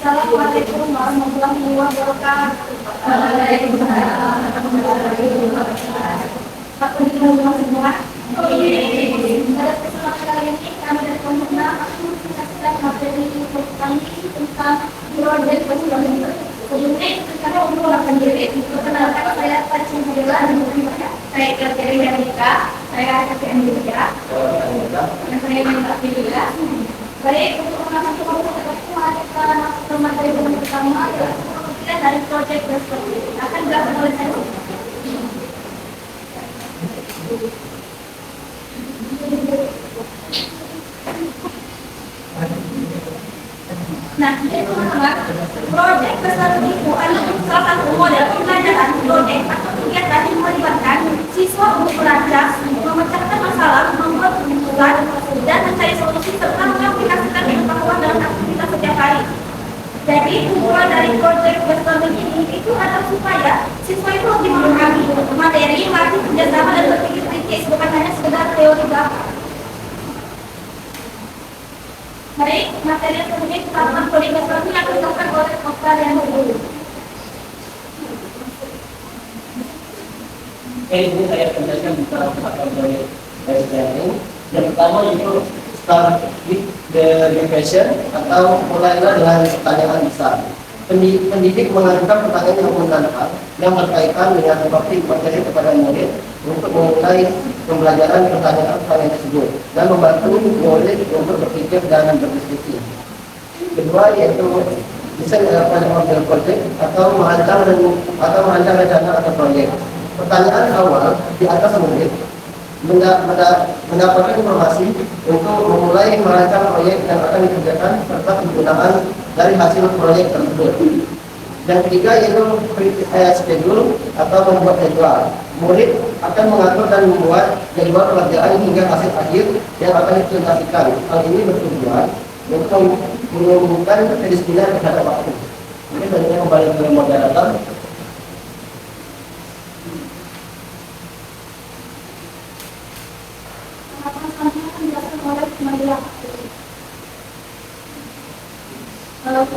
Assalamualaikum warahmatullahi wabarakatuh. Waalaikumsalam warahmatullahi wabarakatuh. Pak Penduduk semua. Pada kesempatan kali ini kami dari Pemerintah akan menjelaskan materi kami tentang project personal. Sebelumnya kami memperkenalkan diri. Perkenalkan saya Pacin Hadila dan saya Kerjari Andika. Saya Kerjari Andika. Dan saya Minta Pilih. Baik, untuk mengamankan materi pertama kita dari project tersebut akan dilakukan oleh saya. Nah, jadi teman-teman, project tersebut itu adalah salah satu model pembelajaran project atau kegiatan yang melibatkan siswa untuk belajar, memecahkan masalah, membuat keputusan, dan mencari solusi serta mengaplikasikan pengetahuan dalam aktivitas setiap hari. Jadi tujuan dari project brainstorming ini itu adalah supaya siswa itu lebih memahami materi, melatih kerjasama dan berpikir kritis, bukan hanya sekedar teori belaka. Baik, materi yang kemudian kita lakukan project brainstorming akan dilakukan oleh Okta dan Ibu. Ini saya penjelaskan beberapa project brainstorming. Yang pertama itu start with the question atau mulailah dengan pertanyaan besar. Pendidik mengajukan pertanyaan yang menantang yang berkaitan dengan topik materi kepada murid untuk memulai pembelajaran pertanyaan-pertanyaan tersebut dan membantu murid untuk berpikir dan berdiskusi. Kedua yaitu desain pada model project atau merancang rencana atau proyek. Pertanyaan awal di atas murid mendapatkan informasi untuk memulai merancang proyek yang akan dikerjakan serta penggunaan dari hasil proyek tersebut. Dan ketiga yaitu schedule atau membuat jadwal. Murid akan mengatur dan membuat jadwal pengerjaan hingga hasil akhir yang akan dipresentasikan. Hal ini bertujuan untuk menumbuhkan kedisiplinan terhadap waktu. Mungkin selanjutnya kembali ke moderator.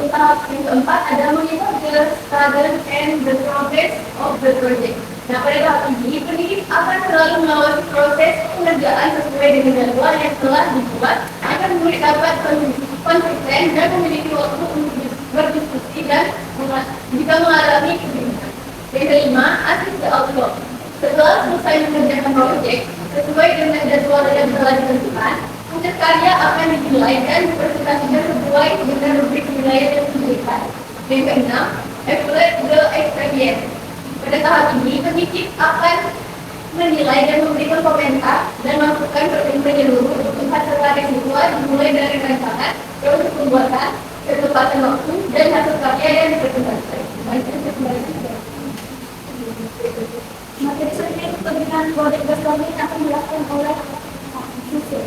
Tahap yang keempat adalah monitor the status and the progress of the project. Nah, pada tahap ini, pendidik akan selalu mengawasi proses pengerjaan sesuai dengan jadwal yang telah dibuat agar murid dapat konsisten dan memiliki waktu untuk berdiskusi dan jika mengalami kebingungan. Yang kelima, assess the outcome. Setelah selesai mengerjakan proyek sesuai dengan jadwal yang telah ditentukan, hasil karya akan dinilai dan dipresentasikan sesuai dengan rubrik penilaian yang diberikan. Yang keenam, evaluate the experience. Pada tahap ini, pendidik akan menilai dan memberikan komentar dan masukan menyeluruh untuk hasil karya siswa dimulai dari rancangan, proses pembuatan, ketepatan waktu, dan hasil karya yang dipresentasikan. Materi selanjutnya itu pemberian project brainstorming akan dilakukan oleh siswa.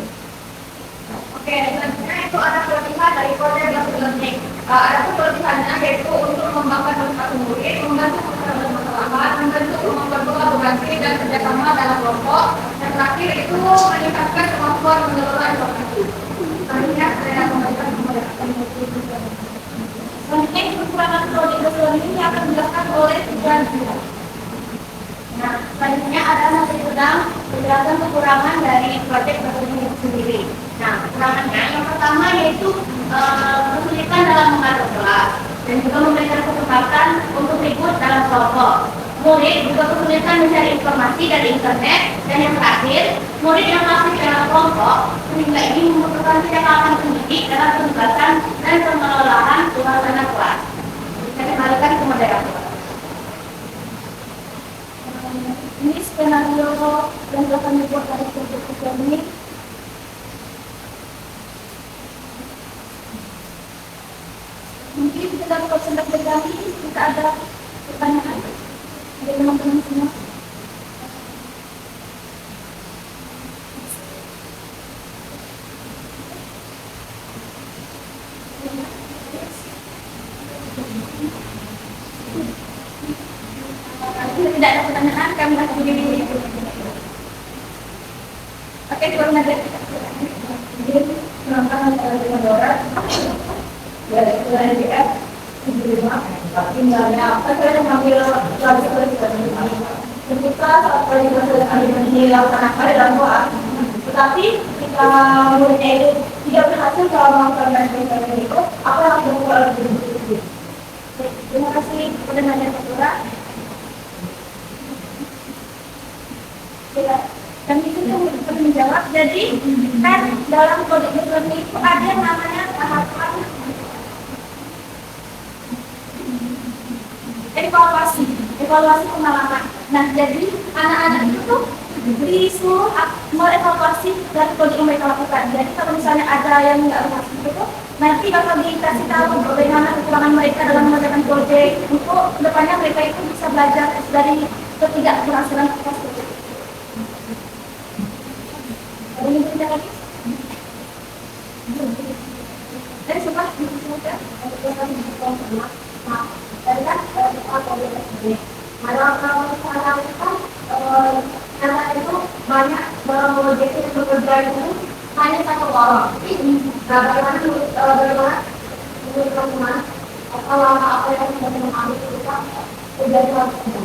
Oke, selanjutnya itu ada pelatihan dari project brainstorming. Ada pelatihannya yaitu untuk mengembangkan motivasi murid, membantu permasalahan, membantu kemampuan kolaborasi dan kerjasama dalam kelompok, dan terakhir itu meningkatkan kemampuan mengelola informasi. Selanjutnya saya memberikan selanjutnya kekurangan project brainstorming ini akan dilakukan oleh tujuan. Nah, selanjutnya ada materi tentang penjelasan kekurangan dari project brainstorming itu sendiri. Nah, kekurangannya yang pertama yaitu kesulitan dalam mengatur kelas dan juga memberikan kesempatan untuk ribut dalam kelompok. Murid juga kesulitan mencari informasi dari internet, dan yang terakhir, murid yang masih dalam kelompok sehingga ini membutuhkan kedekatan pendidik dalam penugasan dan pengelolaan suasana kelas. Saya kembalikan ke moderator. Ini skenario yang telah kami buat dari project ini. lagi jika ada pertanyaan dari teman-teman semua. Tidak ada pertanyaan, kami akan berdiri. Oke, kurang ada. Penonton dengan Dora dari LDF diterima, tinggalnya saya mengambil lagi ketika saat kali dilaksanakan dalam doa, tetapi jika muridnya itu tidak berhasil kalau melakukan dan itu, apa yang harus dilakukan oleh guru? Terima kasih kepada Nadia Fatura. Dan itu untuk menjawab. Jadi kan dalam kode learning itu ada yang namanya tahapan evaluasi pengalaman. Nah, jadi anak-anak itu tuh disuruh mengevaluasi dari kode yang mereka lakukan. Jadi kalau misalnya ada yang nggak berhasil itu, nanti bakal dikasih tahu bagaimana kekurangan mereka dalam mengerjakan proyek untuk kedepannya mereka itu bisa belajar dari ketidakberhasilan tersebut. Ada yang bertanya lagi? Dari sebelah disebutkan dari kan anak itu banyak menjadi bekerja itu hanya satu orang. Bagaimana menurut teman-teman apa yang sudah mengalami kita sudah dilakukan?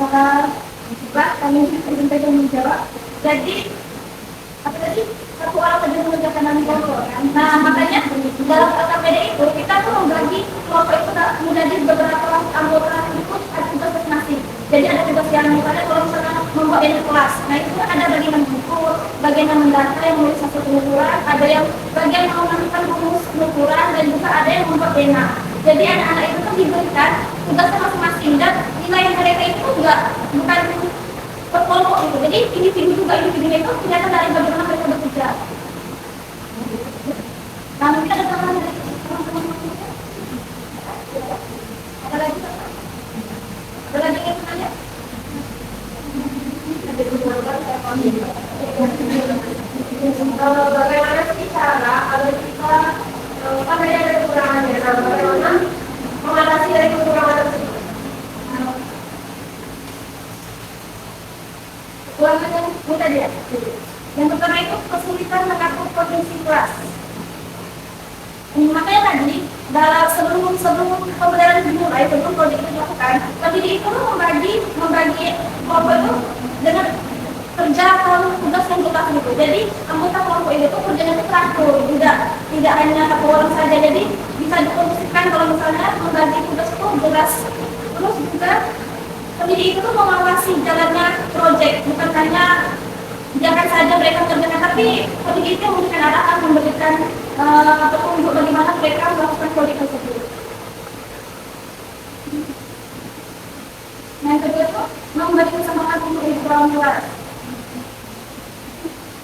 Juga kami saja menjawab. Jadi apa tadi? Satu orang saja mengerjakan nanti kelompok. Nah, makanya dalam KKPD itu kita tuh membagi kelompok itu menjadi beberapa anggota itu ada tugas masing-masing. Jadi ada tugas yang misalnya kalau misalnya membuat kelas. Nah, itu ada bagian buku, bagian yang mendata, yang menulis hasil pengukuran, ada yang bagian yang melakukan rumus pengukuran, dan juga ada yang membuat pena. Jadi anak-anak itu tuh diberikan tugasnya masing-masing dan nilai mereka itu bukan per kelompok itu. Jadi individu juga individunya itu ternyata dari bagaimana mereka bekerja. Nah, mungkin ada tambahan dari teman-teman. Ada lagi? Ada lagi yang bertanya? Bagaimana sih cara agar kita kan ada kekurangannya, bagaimana mengatasi dari kekurangan tersebut? Kekurangan yang mudah dia. Yang pertama itu kesulitan mengatur kondisi kelas. Makanya tadi dalam sebelum pembelajaran dimulai, sebelum proyek itu dilakukan, pendidik itu membagi kelompok itu dengan kerja kalau tugas yang kita itu. Jadi anggota kelompok itu kerjanya itu teratur, tidak hanya satu orang saja. Jadi bisa dikondisikan kalau misalnya membagi tugas itu jelas. Terus juga pendidik itu mengawasi jalannya proyek, bukan hanya jangan saja mereka kerjakan, tapi pendidik itu memberikan arahan, memberikan petunjuk bagaimana mereka melakukan proyek tersebut. Yang kedua itu memberikan semangat untuk orang tua.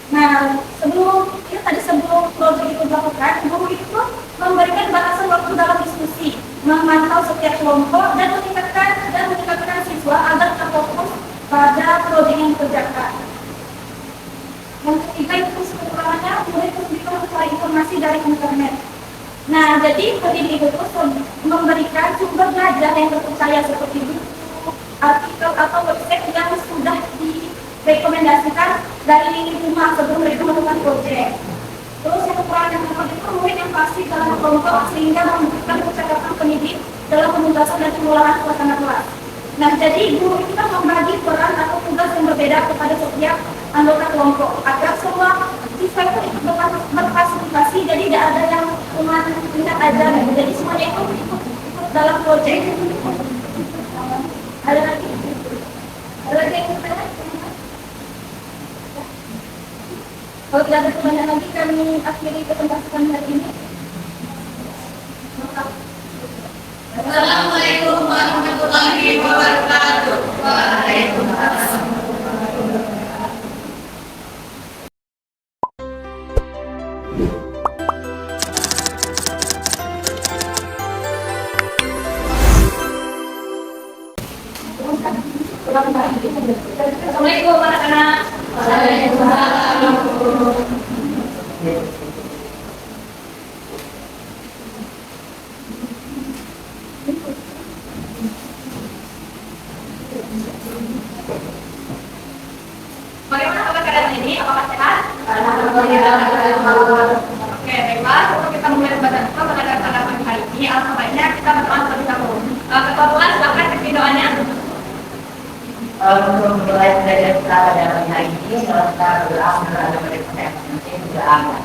Nah, sebelum proyek itu dilakukan, guru itu memberikan batasan waktu dalam diskusi, memantau setiap kelompok dan meningkatkan siswa agar terfokus pada proyek yang dikerjakan. Yang ketiga itu kekurangannya murid kesulitan mencari informasi dari internet. Nah, jadi pendidik itu memberikan sumber belajar yang terpercaya seperti buku, artikel atau website yang sudah direkomendasikan dari rumah sebelum mereka melakukan proyek. Terus yang kekurangan yang kedua itu murid yang pasti dalam kelompok sehingga membutuhkan percakapan pendidik dalam penjelasan dan pengelolaan suasana kelas. Nah, jadi guru itu kan membagi peran atau tugas yang berbeda kepada setiap anggota kelompok agar semua siswa itu ikut berfasilitasi, jadi tidak ada yang cuma lihat aja gitu. Jadi semuanya itu ikut dalam proyek. Ada lagi yang bertanya? Kalau tidak ada pertanyaan lagi, kami akhiri presentasi hari ini. Assalamualaikum warahmatullahi wabarakatuh. Waalaikumsalam. Assalamualaikum anak-anak. Bagaimana kabar kalian ini? Apakah sehat? Oke, baiklah. Sebelum kita mulai pembacaan pada pagi hari ini, alangkah baiknya kita berdoa terlebih dahulu. Ketua kelas, silakan isi doanya. Untuk mulai belajar kita pada pagi hari ini, kita berdoa kepada Tuhan yang berdoa.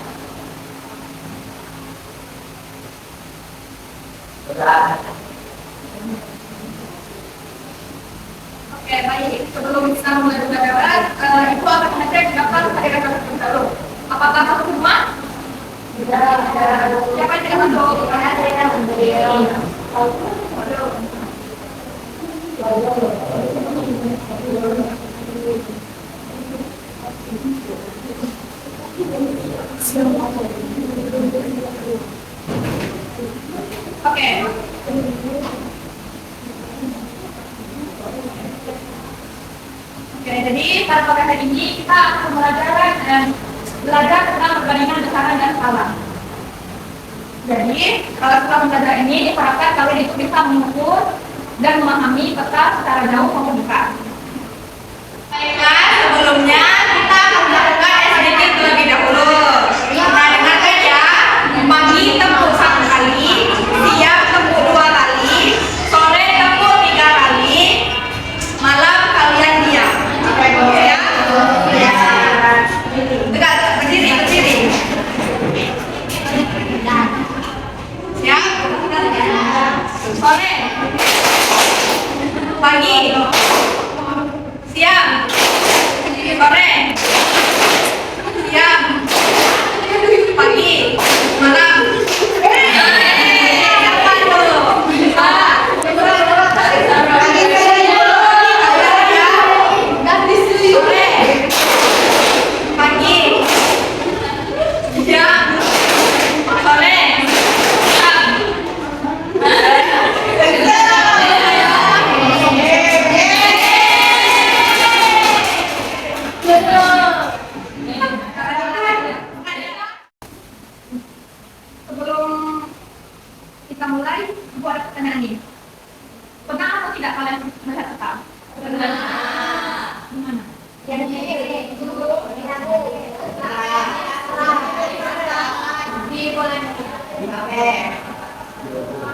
Berdoa. Oke, baik. Sebelum kita mulai belajar, Ibu akan mengecek dapat hadirkan tersebut dulu. Apakah masuk semua? Siapa yang tidak masuk? Oke. Oke, jadi pada pagi hari ini kita akan belajar tentang perbandingan besaran dan skala. Jadi, kalau setelah belajar ini diharapkan kalian itu bisa mengukur dan memahami peta secara jauh maupun dekat. Baiklah, sebelumnya kita akan melakukan sedikit terlebih dahulu. Nah, dengarkan ya. Pagi tempuh 1 kali, siang tempuh 2 kali, sore tempuh 3 kali, malam kalian diam. Ya? Dekat, berdiri. Siap? Sore, pagi, siang, sore, siang, pagi, malam. Apa tuh? Sore, pagi, siang, sore, Sebelum kita mulai, Ibu ada pertanyaan ini. Pernah atau tidak kalian melihat peta? Pernah. Di mana? Di bola.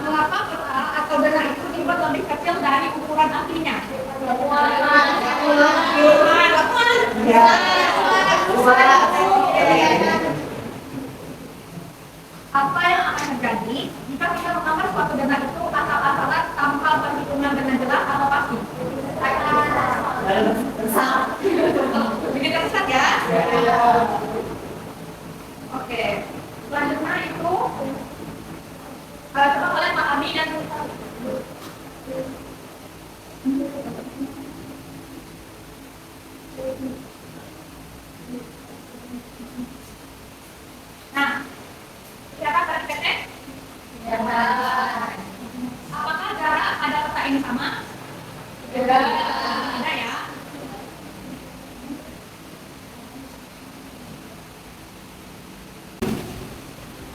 Mengapa peta atau benang itu dibuat lebih kecil dari ukuran aslinya? Apa yang akan terjadi jika kita menggambar suatu benang itu asal-asalan tanpa perhitungan dengan jelas atau pasti? Begitu tersesat ya? Oke. Selanjutnya itu coba kalian pahami dan nah, siapa tadi PT? Apakah jarak pada peta ini sama? Ada ya.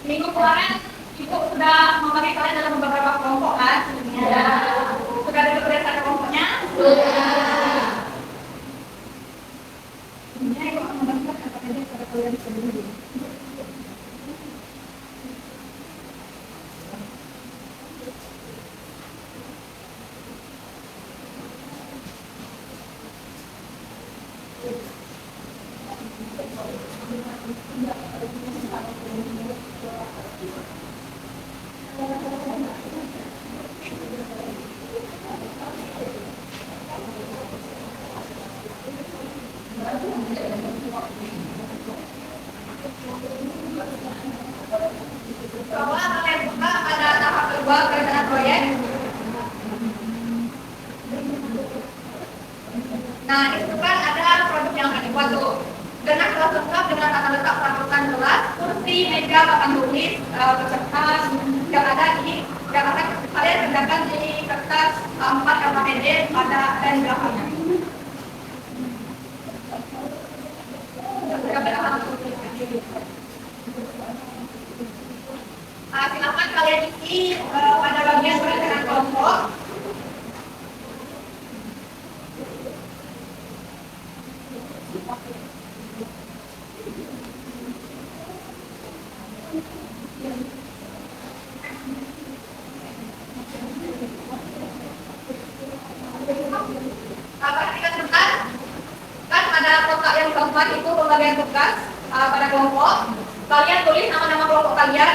Minggu kemarin Ibu sudah membagi kalian dalam beberapa kelompok kan? Sudah ada berdasarkan kelompoknya? Ini Ibu akan membagikan apa saja kepada kalian sebelumnya. Coba kalian buka pada tahap kedua perencanaan proyek. Nah, itu kan ada produk yang akan dibuat tuh. Dengan kelas lengkap dengan tata letak perabotan kelas, kursi, meja, papan tulis, beserta yang ada di Jangan kalian kerjakan di kertas A4 sama pendek pada dan belakangnya. Silakan kalian isi pada bagian perencanaan kelompok. Perhatikan sebentar, kan pada kotak yang keempat itu pembagian tugas pada kelompok. Kalian tulis nama-nama kelompok kalian,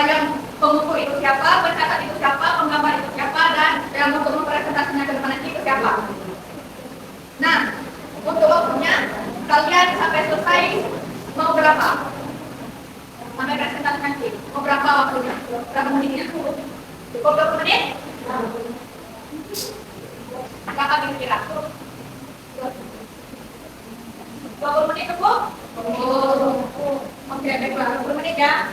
yang pengukur itu siapa, pencatat itu siapa, penggambar itu siapa, dan yang untuk mempresentasinya ke depan nanti itu siapa. Nah, untuk waktunya kalian sampai selesai mau berapa? Sampai presentasi nanti mau berapa waktunya? Berapa menitnya? Cukup 20 menit? Berapa kira-kira? 20 menit cukup? Oke, baiklah, 20 menit ya.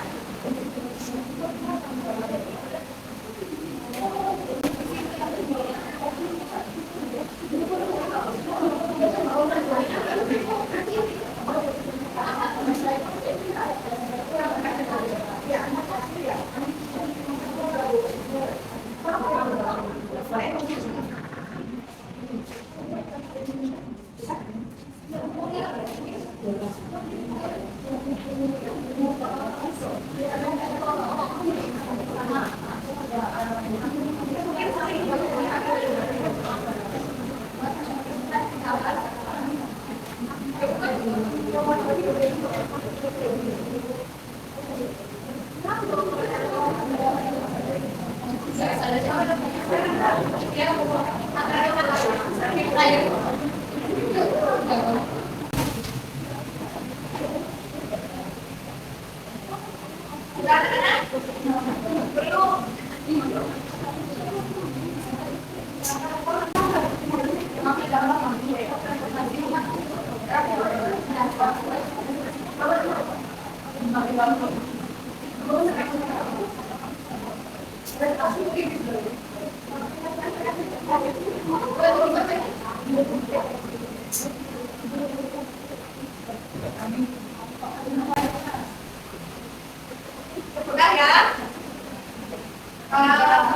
Sudah ya?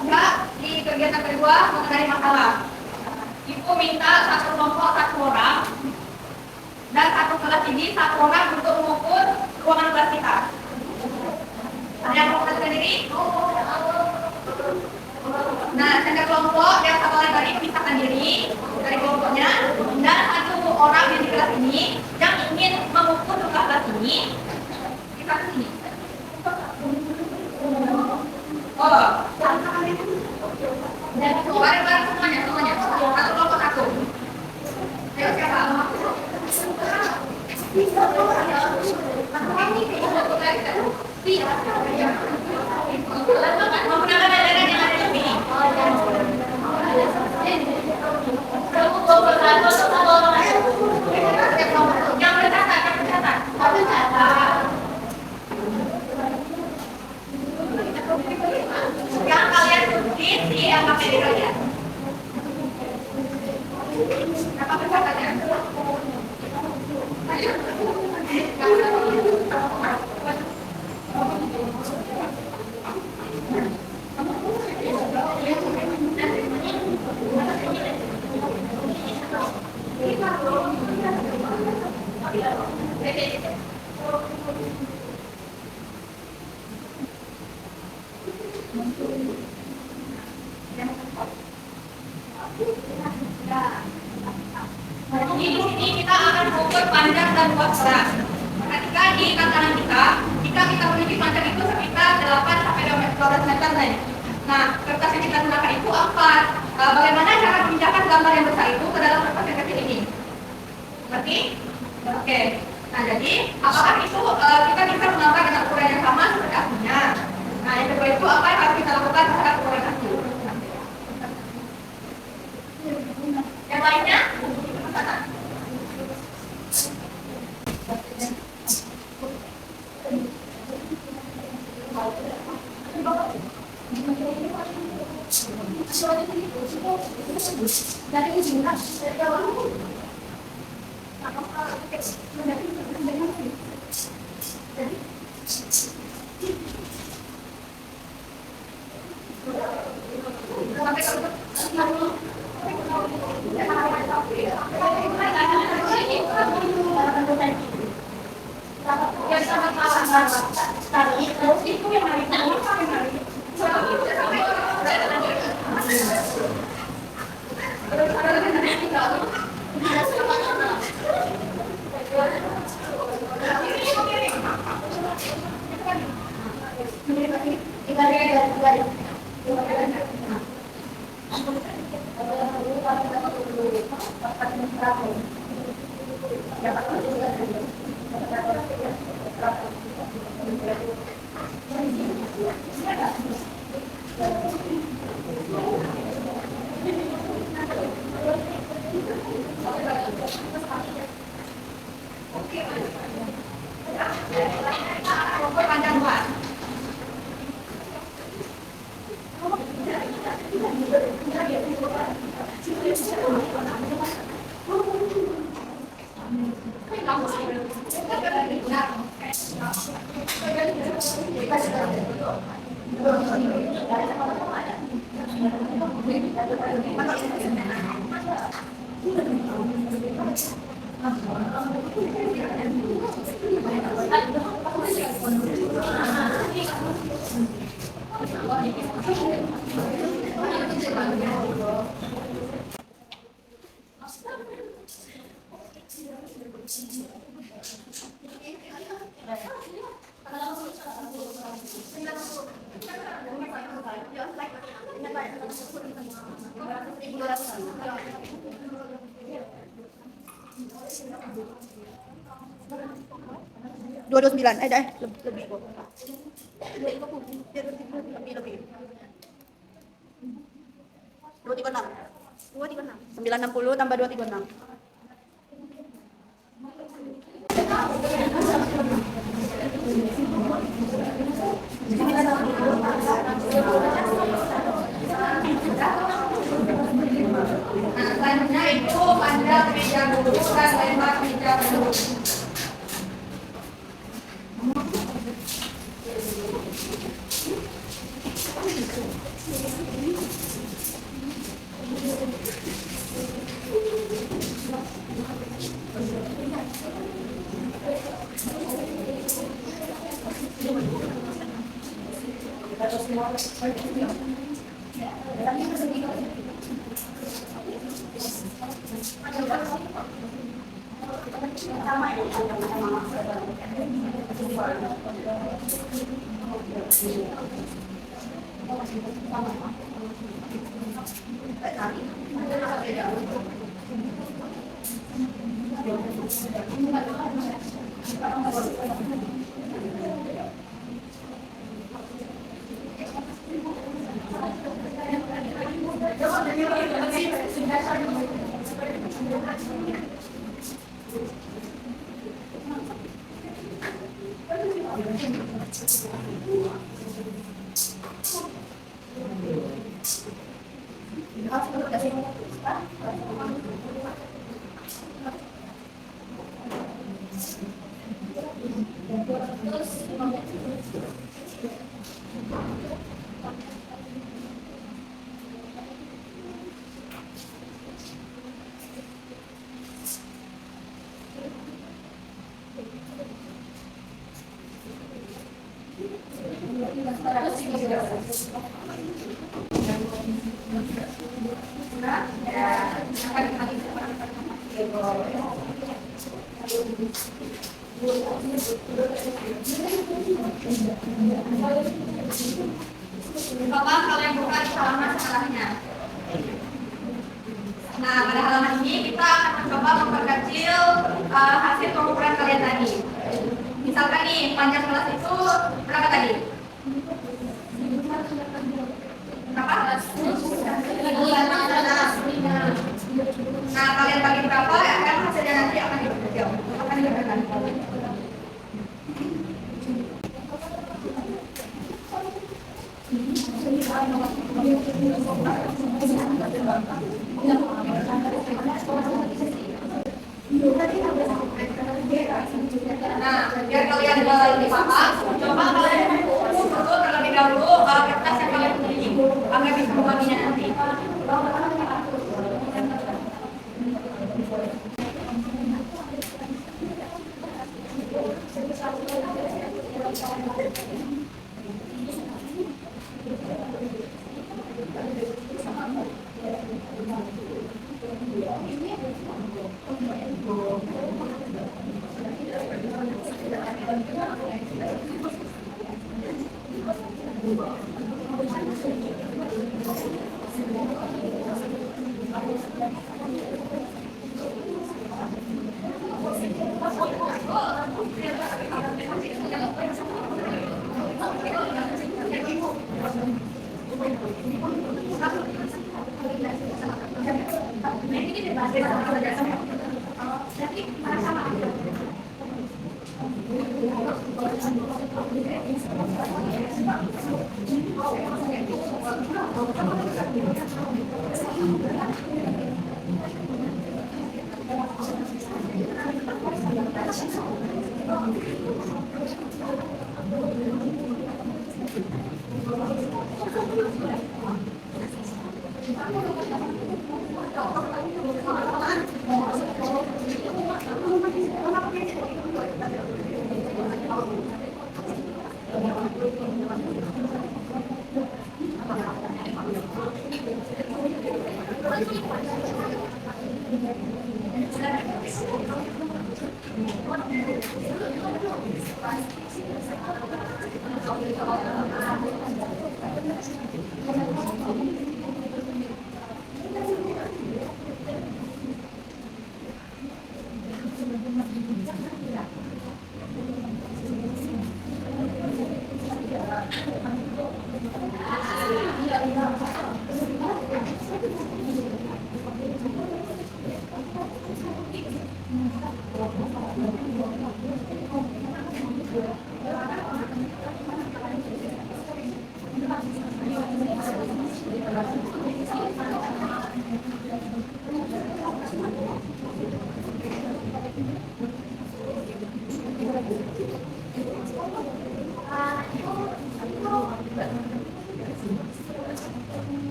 Enggak, di kegiatan kedua mengenai masalah. Ibu minta satu kelompok satu orang dan satu kelas ini satu orang untuk mengukur ruangan kelas kita. Ada yang mau sendiri? Nah, setiap kelompok yang satu lagi tadi pisahkan diri dari kelompoknya dan satu orang yang di kelas ini yang ingin mengukur kelas ini kita sini. Oh, bareng-bareng semuanya. Satu kelompok satu. Ayo siapa? Menggunakan daerah yang ada di sini. Yang bercatat. Yang kalian tulis di LKPD kalian. Apa pencatatnya? Di sini kita akan mengukur panjang dan luas kelas. Ketika di tantangan kita, jika kita memiliki panjang itu sekitar 8 sampai 12 meter. Nah, kertas yang kita gunakan itu 4. Bagaimana cara memindahkan gambar yang besar itu ke dalam kertas yang kecil ini? Berarti? Oke. Nah, jadi apakah itu kita bisa menambah dengan ukuran yang sama seperti aslinya? Nah, yang kedua itu apa yang harus kita lakukan terhadap ukuran asli? Yang lainnya? Dari ujung kan, dari bawah. Dua sembilan, lebih. Lebih. 236. 960 tambah 236. Nah, selanjutnya itu panjang meja duduk dan lebar meja duduk. Coba kalian buka di halaman setelahnya. Nah, pada halaman ini kita akan mencoba memperkecil hasil pengukuran kalian tadi. Misalkan nih, panjang kelas itu berapa tadi? Berapa? Nah, kalian bagi berapa, akan hasilnya nanti akan diperkecil. Akan diberikan. Nah, biar kalian lebih paham, coba kalian foto terlebih dahulu kertas yang kalian miliki agar bisa membaginya nanti.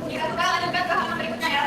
Kita lanjutkan ke halaman berikutnya ya.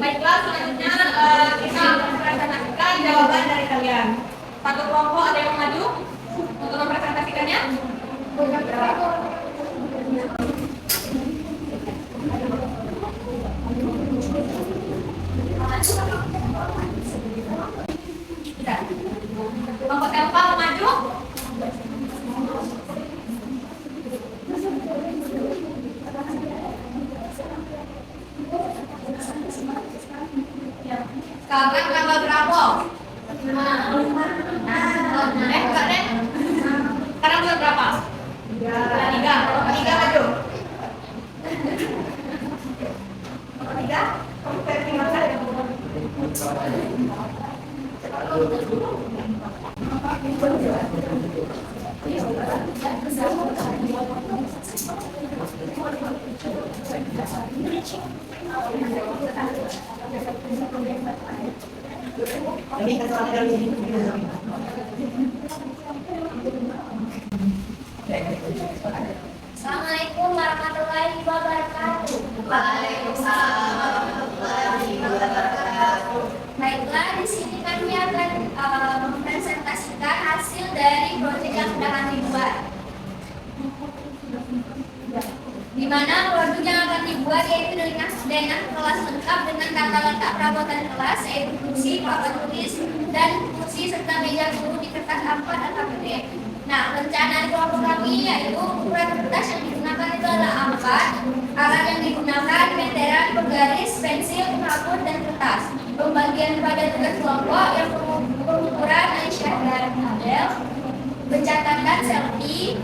Baiklah, selanjutnya Tulisannya berapa? Tidak. Kelompok tempat maju. Sekarang tanggal berapa? Enggak deh. Sekarang tanggal berapa? Tiga. Tiga maju. Tiga. Versi makan. Assalamualaikum warahmatullahi wabarakatuh. Waalaikumsalam warahmatullahi wabarakatuh. Baiklah, di sini kami akan mempresentasikan hasil dari proyek yang sudah kami buat. Di mana produk yang akan dibuat yaitu dengan kelas lengkap dengan tata letak perabotan kelas, yaitu kursi, papan tulis, dan kursi serta meja guru di kertas A4 atau A4. Nah, rencana kelompok kami yaitu ukuran kertas yang digunakan itu adalah A4, alat yang digunakan meteran, penggaris, pensil, penghapus, dan kertas. Pembagian pada tugas kelompok yang pengukuran Aisyah dan Adel, pencatatan selfie,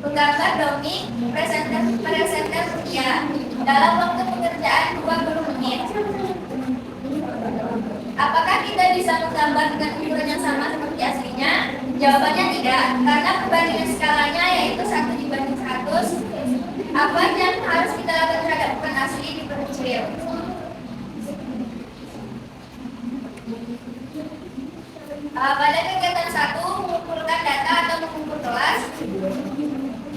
penggambar dongeng, presenter rupiah dalam waktu pekerjaan 20 menit. Apakah kita bisa menggambar dengan ukuran yang sama seperti aslinya? Jawabannya tidak, karena perbandingan skalanya yaitu 1:100. Apa yang harus kita lakukan terhadap ukuran asli diperkecil? Pada kegiatan 1, mengumpulkan data atau mengumpul kelas,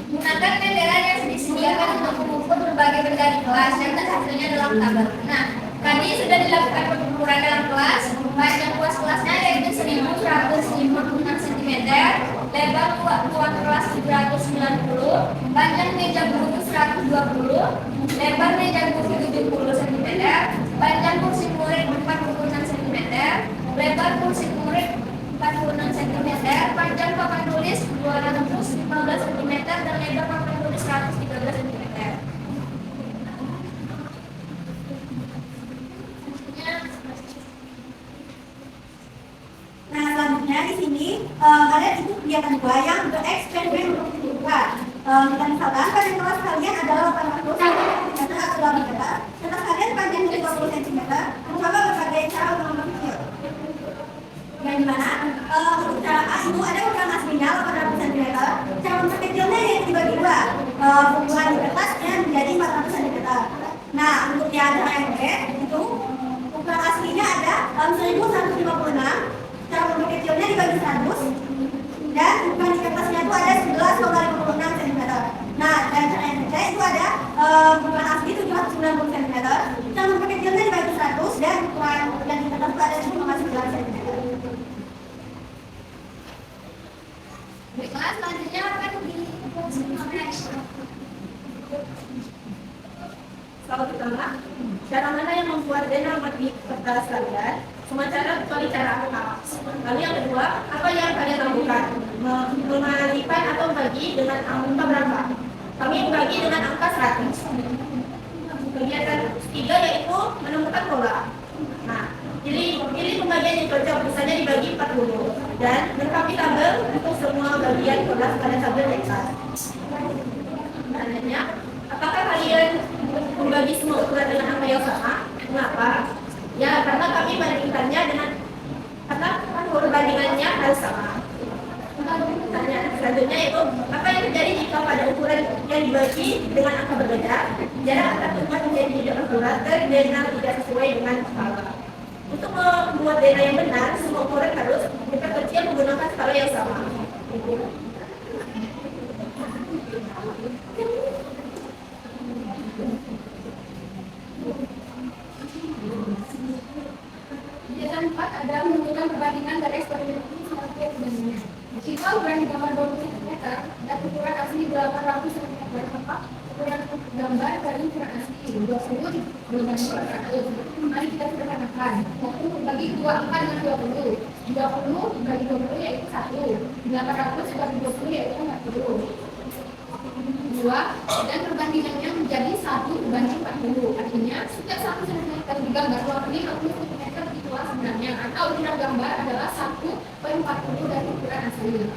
gunakan meteran yang disediakan untuk mengukur berbagai benda di kelas dan hasilnya dalam tabel. Nah, tadi sudah dilakukan pengukuran dalam kelas. Panjang luas kelasnya yaitu 1156 cm, lebar ruang kelas 790, panjang meja guru 120, lebar meja guru 70 cm, panjang kursi murid 46 cm, lebar kursi murid 46 cm, panjang papan tulis 215 cm, dan lebar papan tulis 113 cm. Nah, selanjutnya di sini ada itu kegiatan dua yang bereksperimen untuk dibuka. Kita misalkan pada kelas kalian adalah 80 cm atau 2 meter, kertas kalian panjangnya 20 cm. Mencoba berbagai cara untuk memperkecil. Yang dimana untuk cara A itu ada ukuran aslinya 800 cm. Cara memperkecilnya yaitu dibagi dua. Ukuran di kertasnya menjadi 400 cm. Nah, untuk yang cara yang B itu ukuran aslinya ada 1156. Cara memperkecilnya dibagi 100 dan ukuran di kertasnya itu ada 11,56 cm. Nah, dan cara yang ketiga itu ada ukuran asli 790 cm. Cara memperkecilnya dibagi 100 dan ukuran yang di kertas itu ada 7,9 cm. Baiklah, selanjutnya akan Soal pertama, cara mana yang membuat dinamat di kertas kalian? Semua cara kecuali cara A. Lalu yang kedua, apa yang kalian lakukan? Mengalihkan atau membagi dengan angka berapa? Kami membagi dengan angka 100. Kegiatan ketiga yaitu menemukan pola. Nah, pilih pembagian yang cocok, misalnya dibagi 40 dan lengkapi tabel untuk semua bagian kelas pada tabel yang kelas. Selanjutnya, apakah kalian membagi semua ukuran dengan angka yang sama? Mengapa? Ya, karena kami bandingkannya dengan perbandingannya harus sama. Pertanyaan selanjutnya yaitu apa yang terjadi jika pada ukuran yang dibagi dengan angka berbeda, jarak antar tempat menjadi tidak akurat dan dena tidak sesuai dengan skala. Untuk membuat dena yang benar, semua ukuran harus diperkecil menggunakan skala yang sama. kegiatan 4 adalah menentukan perbandingan dari eksperimen ini seperti sebelumnya. Jika ukuran di gambar 20 cm dan ukuran asli 800 cm, maka ukuran gambar dari ukuran asli 20 dibanding ukuran asli. Mari kita sederhanakan. 1 bagi 2 angka dengan 20. 20 bagi 20 yaitu 1. 800 bagi 20 yaitu 40. 2 dan perbandingannya menjadi 1:40. Artinya setiap 1 cm di gambar 50 cm itulah sebenarnya, atau ukuran gambar adalah 1/40 dari ukuran asli.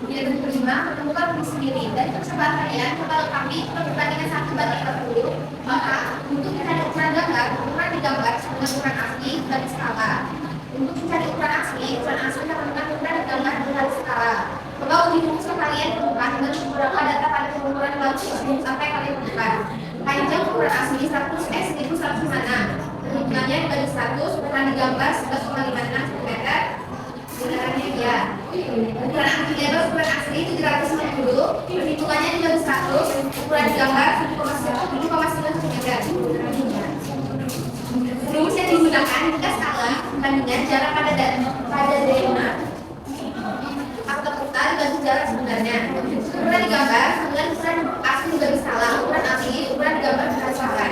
Yang kelima, menemukan rumus sendiri. Dari percobaan kalian, kalau kami perbandingan 1/40, maka untuk mencari ukuran gambar, ukuran di gambar dengan ukuran asli dari skala. Untuk mencari ukuran asli sama dengan ukuran di gambar dari skala. Maka uji rumus kalian temukan dengan beberapa data pada pengukuran langsung sampai kalian temukan. Panjang ukuran asli 100 itu 100 mana? Perhitungannya dibagi 100, ukuran di gambar 11,56 cm. Sebenarnya ya. Ukuran asli gambar ukuran asli 750, perhitungannya dibagi 100, ukuran di gambar 7,9 cm. Rumus yang digunakan jika skala perbandingan jarak pada derma atau peta dibagi jarak sebenarnya. Ukuran di gambar dengan ukuran asli dibagi skala, ukuran asli ukuran di gambar dengan skala.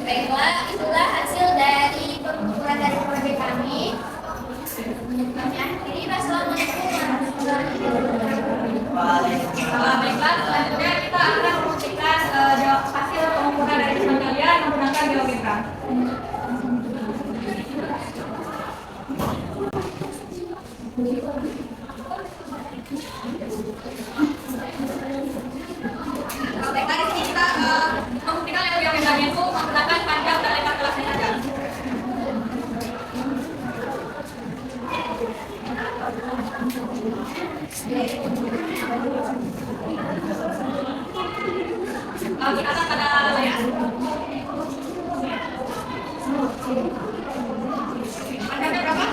Baiklah, itulah hasil dari pengukuran dari proyek kami. Kami akhiri. Wassalamualaikum warahmatullahi wabarakatuh. Baiklah, selanjutnya kita akan membuktikan hasil pengukuran dari teman kalian menggunakan geometra. Baiklah, di sini kita membuktikan level geometranya itu menggunakan panjang dan lebar kelasnya saja. Kita akan pada layar. Panjangnya berapa?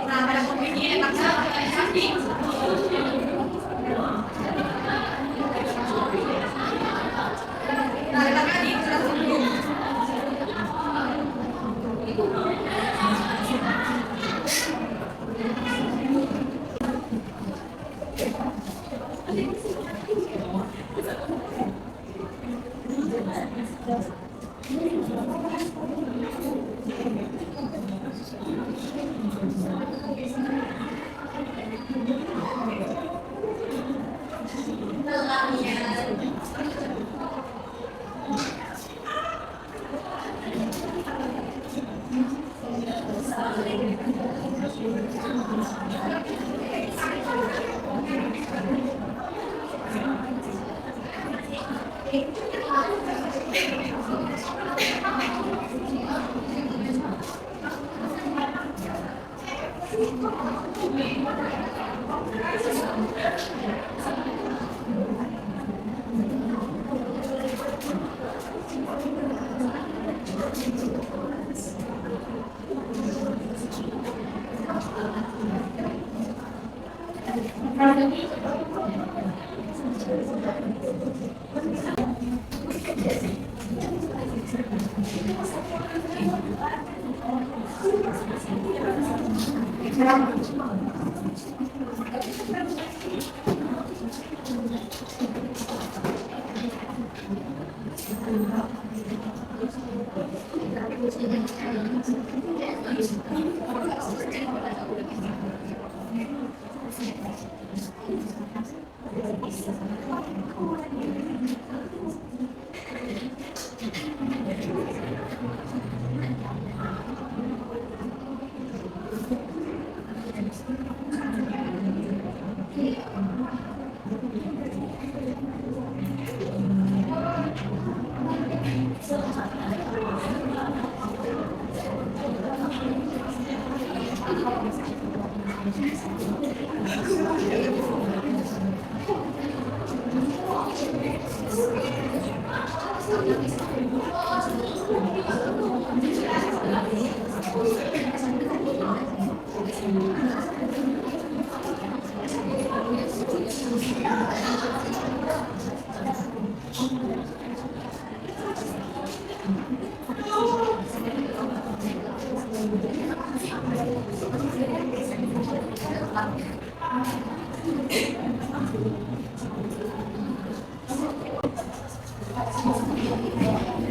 Nah, pada posisi letaknya kaki. Nah, letaknya di 110.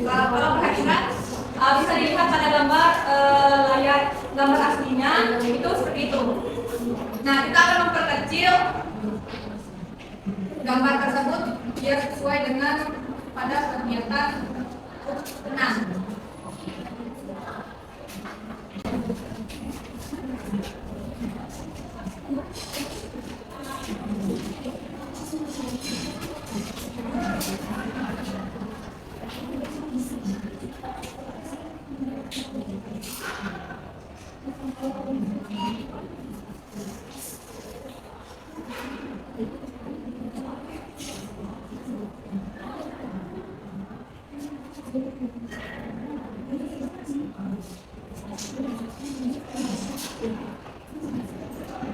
Kalau perhatikan bisa dilihat pada gambar layar gambar aslinya itu seperti itu. Nah, kita akan memperkecil gambar tersebut biar sesuai dengan pada kegiatan 6.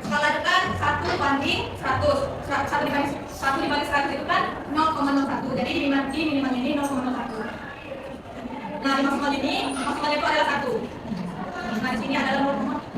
Skala dekat 1:100. 1 dibanding 100 itu kan 0,01. Jadi minimalnya ini 0,01. Nah, di maksimalnya itu adalah 1. Nah, di sini adalah 0,01.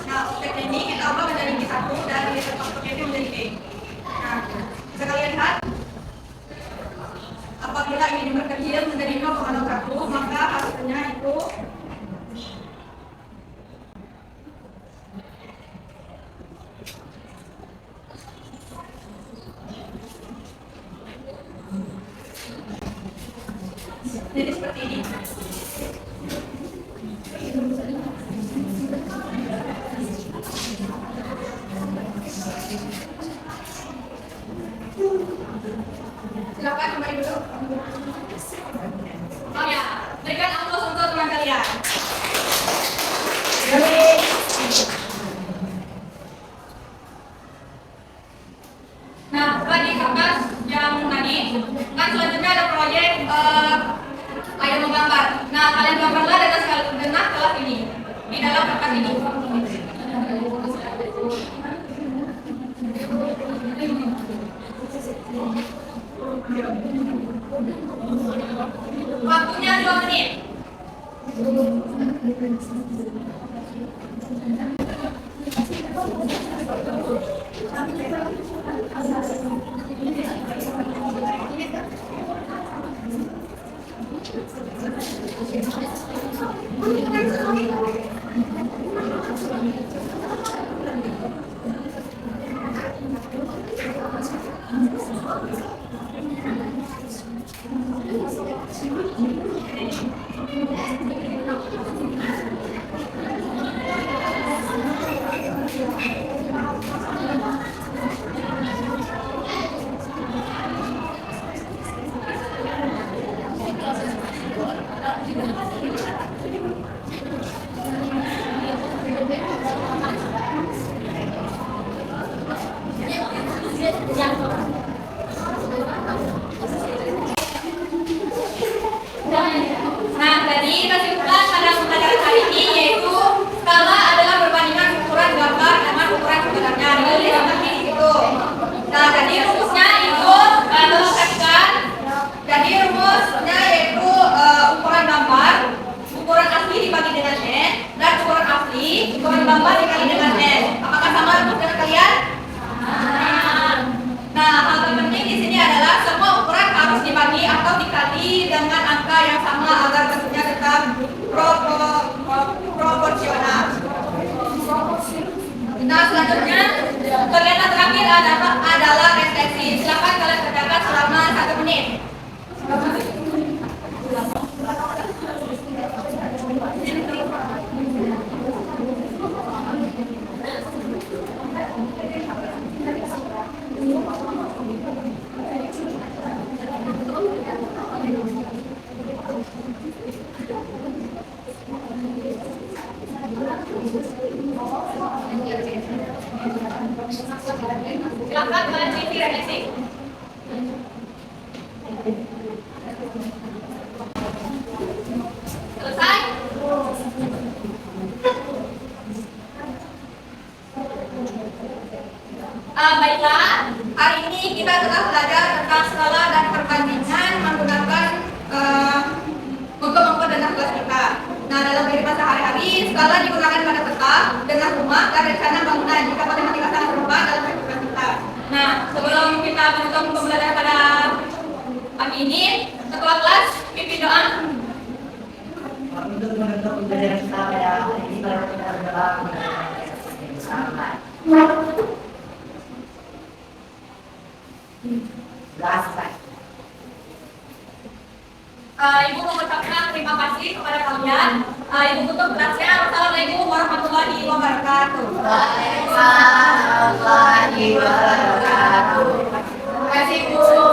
Nah, objek ini kita ubah menjadi B1 dan objek ini menjadi B. Nah, bisa kalian lihat apabila ini diperkecil menjadi 0,01 maka hasilnya itu jadi seperti ini. Silakan kembali dulu. Oh ya, berikan aplaus untuk teman kalian. Nah, bagi kakak yang tadi, kan selanjutnya ada proyek ada menggambar. Nah, kalian gambarlah dengan kelas ini di dalam kertas ini. Waktunya 2 menit. Jadi kesimpulan pada pembelajaran hari ini yaitu skala adalah perbandingan ukuran gambar dengan ukuran sebenarnya. Jadi seperti itu. Nah, jadi rumusnya itu perhatikan. Jadi rumusnya yaitu ukuran gambar, ukuran asli dibagi dengan n, dan ukuran asli ukuran gambar dikali dengan n. Apakah sama rumus dengan kalian? Nah, hal terpenting di sini adalah semua ukuran harus dibagi atau dikali dengan angka yang sama agar bentuknya tetap proporsional. Nah, selanjutnya kegiatan terakhir adalah refleksi. Silakan kalian kerjakan selama 1 menit. Silakan kalian isi refleksi. Selesai? Baiklah, hari ini kita telah belajar tentang skala dan perbandingan menggunakan buku dan kelas kita. Nah, dalam kehidupan sehari-hari, skala digunakan pada peta dengan rumah dan rencana bangunan jika matematika sangat berubah dalam kehidupan kita. Nah, sebelum kita menutup pembelajaran pada pagi ini, ketua kelas pimpin doa. Untuk menutup pembelajaran kita pada hari ini, baru kita berdoa bersama. Selesai. Ibu mengucapkan terima kasih kepada kalian. Ibu tutup kelasnya. Wassalamualaikum warahmatullahi wabarakatuh. Waalaikumsalam warahmatullahi wabarakatuh. Terima kasih Bu.